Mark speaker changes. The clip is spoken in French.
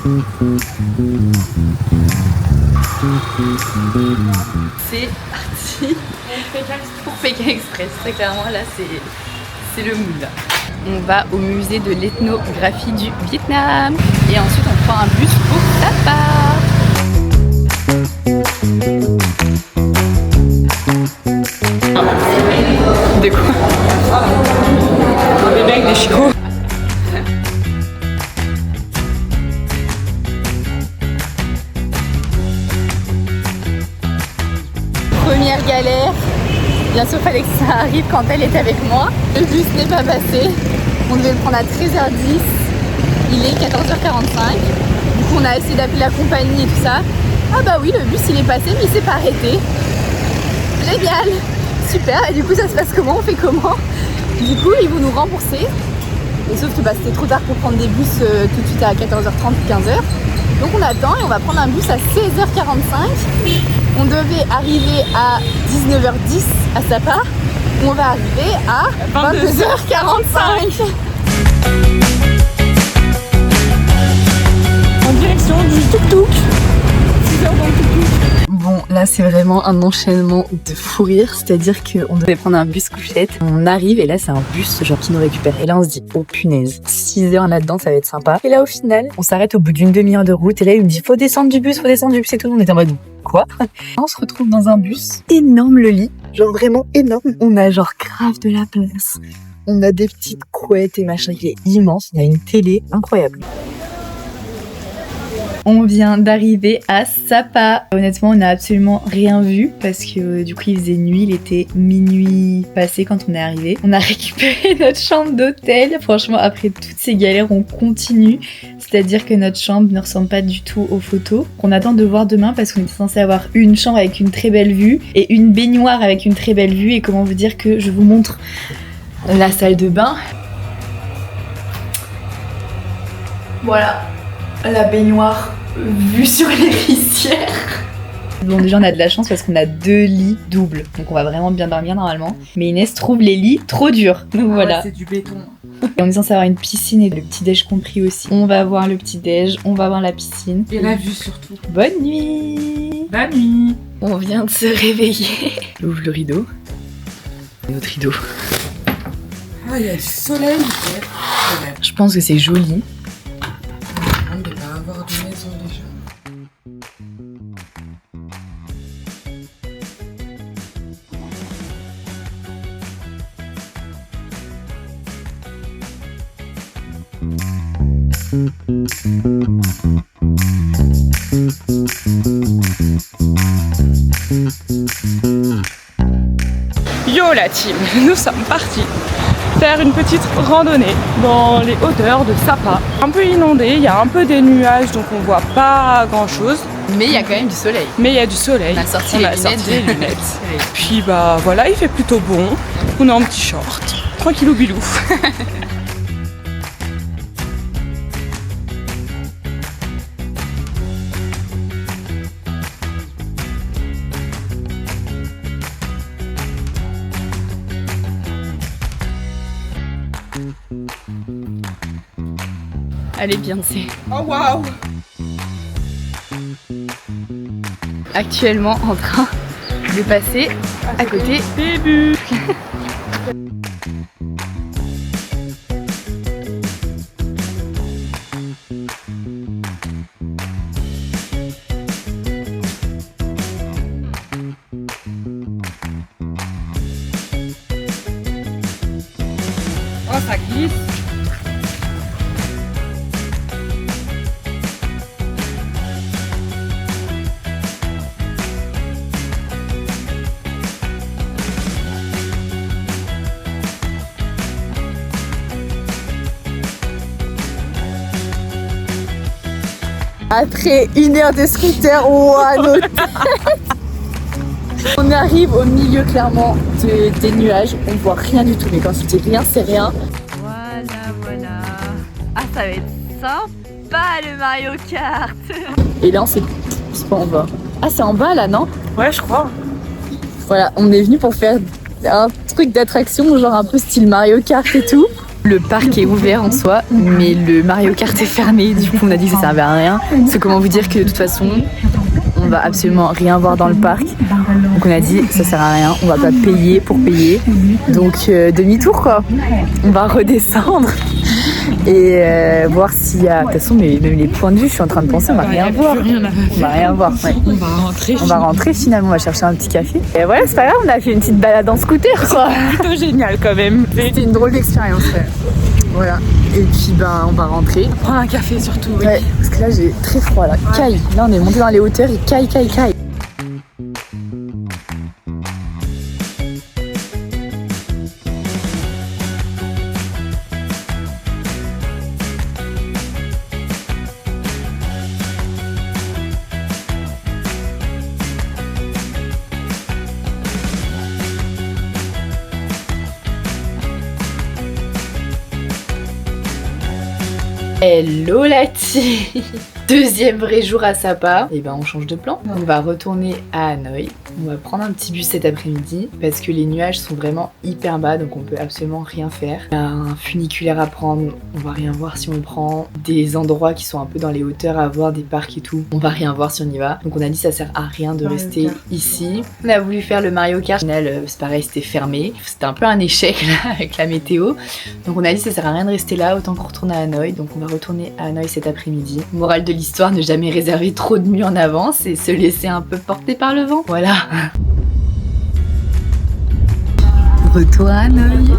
Speaker 1: C'est parti pour Pékin Express. Très clairement, là, c'est le mood. On va au musée de l'ethnographie du Vietnam. Et ensuite, on prend un bus pour Sapa. De quoi?
Speaker 2: Des becs, des chicots.
Speaker 1: Première galère. Bien sûr, fallait que ça arrive quand elle était avec moi. Le bus n'est pas passé. On devait le prendre à 13h10. Il est 14h45. Du coup, on a essayé d'appeler la compagnie et tout ça. Ah bah oui, le bus il est passé, mais il s'est pas arrêté. Génial, super. Et du coup, ça se passe comment? On fait comment? Du coup, ils vont nous rembourser. Et sauf que bah, c'était trop tard pour prendre des bus tout de suite à 14h30 ou 15h. Donc on attend et on va prendre un bus à 16h45. On devait arriver à 19h10 à Sapa. On va arriver à 22h45.
Speaker 2: En direction du tuk-tuk. 6 heures dans le tuk-tuk.
Speaker 1: Bon, là c'est vraiment un enchaînement de fou rire, c'est-à-dire qu'on devait prendre un bus couchette, on arrive et là c'est un bus genre qui nous récupère. Et là on se dit, oh punaise, 6 heures là-dedans ça va être sympa. Et là au final, on s'arrête au bout d'une demi-heure de route et là il me dit, faut descendre du bus et tout. On était en mode, quoi? On se retrouve dans un bus, énorme le lit, genre vraiment énorme. On a genre grave de la place. On a des petites couettes et machin, il est immense, il y a une télé incroyable. On vient d'arriver à Sapa. Honnêtement, on n'a absolument rien vu parce que du coup il faisait nuit, il était minuit passé quand on est arrivé. On a récupéré notre chambre d'hôtel. Franchement, après toutes ces galères, on continue. C'est-à-dire que notre chambre ne ressemble pas du tout aux photos. On attend de voir demain parce qu'on est censé avoir une chambre avec une très belle vue et une baignoire avec une très belle vue. Et comment vous dire que je vous montre la salle de bain. Voilà. La baignoire vue sur les rizières. Bon, déjà on a de la chance parce qu'on a 2 lits doubles, donc on va vraiment bien dormir normalement. Mais Inès trouve les lits trop durs, donc voilà.
Speaker 2: C'est du béton.
Speaker 1: Et on est censé avoir une piscine et le petit déj compris aussi. On va voir le petit déj, on va voir la piscine.
Speaker 2: Et la vue surtout.
Speaker 1: Bonne nuit.
Speaker 2: Bonne nuit.
Speaker 1: On vient de se réveiller. Ouvre le rideau. Notre rideau.
Speaker 2: Ah, il y a du soleil.
Speaker 1: Je pense que c'est joli.
Speaker 2: On ne peut pas avoir de maison déjà. Yo la team, nous sommes partis faire une petite randonnée dans les hauteurs de Sapa. Un peu inondé, il y a un peu des nuages donc on voit pas grand chose.
Speaker 1: Mais il y a quand même du soleil.
Speaker 2: Mais il y a du soleil.
Speaker 1: On a sorti les lunettes.
Speaker 2: Puis bah voilà, il fait plutôt bon. On est en petit short. Tranquillou bilou.
Speaker 1: Allez, Beyoncé.
Speaker 2: Oh waouh!
Speaker 1: Actuellement en train de passer à côté
Speaker 2: des bus. Oh, ça glisse.
Speaker 1: Après 1 heure de scooter, ouah, nos têtes. On arrive au milieu clairement des nuages, on voit rien du tout, mais quand je dis rien, c'est rien. Voilà. Ah, ça va être sympa le Mario Kart. Et là, on sait pas en bas. Ah, c'est en bas là, non?
Speaker 2: Ouais, je crois.
Speaker 1: Voilà, on est venu pour faire un truc d'attraction, genre un peu style Mario Kart et tout. Le parc est ouvert en soi, mais le Mario Kart est fermé. Du coup, on a dit que ça servait à rien. C'est comment vous dire que de toute façon, on va absolument rien voir dans le parc. Donc on a dit ça sert à rien, on va pas payer pour payer. Donc demi-tour quoi. On va redescendre et voir s'il y a. De toute façon, mais même les points de vue, je suis en train de penser, on va rien voir. On va rien voir. Ouais. On va rentrer finalement, on va chercher un petit café. Et voilà, c'est pas grave, on a fait une petite balade en scooter quoi.
Speaker 2: Plutôt génial quand même.
Speaker 1: C'était une drôle d'expérience. Ouais. Voilà. Et puis ben on va rentrer.
Speaker 2: Prendre un café surtout. Oui.
Speaker 1: Ouais, parce que là j'ai très froid là. Caille. Là on est monté dans les hauteurs et caille. Hello la team. Deuxième vrai jour à Sapa. Et ben on change de plan. On va retourner à Hanoï. On va prendre un petit bus cet après-midi parce que les nuages sont vraiment hyper bas, donc on peut absolument rien faire. Il y a un funiculaire à prendre, on va rien voir si on le prend. Des endroits qui sont un peu dans les hauteurs à voir, des parcs et tout. On va rien voir si on y va. Donc on a dit ça sert à rien de rester ici. On a voulu faire le Mario Kart. Au final, c'est pareil, c'était fermé. C'était un peu un échec là avec la météo. Donc on a dit ça sert à rien de rester là, autant qu'on retourne à Hanoï. Donc on va retourner à Hanoï cet après-midi. Morale de l'histoire, ne jamais réserver trop de nuits en avance et se laisser un peu porter par le vent. Voilà. Retour à Hanoï.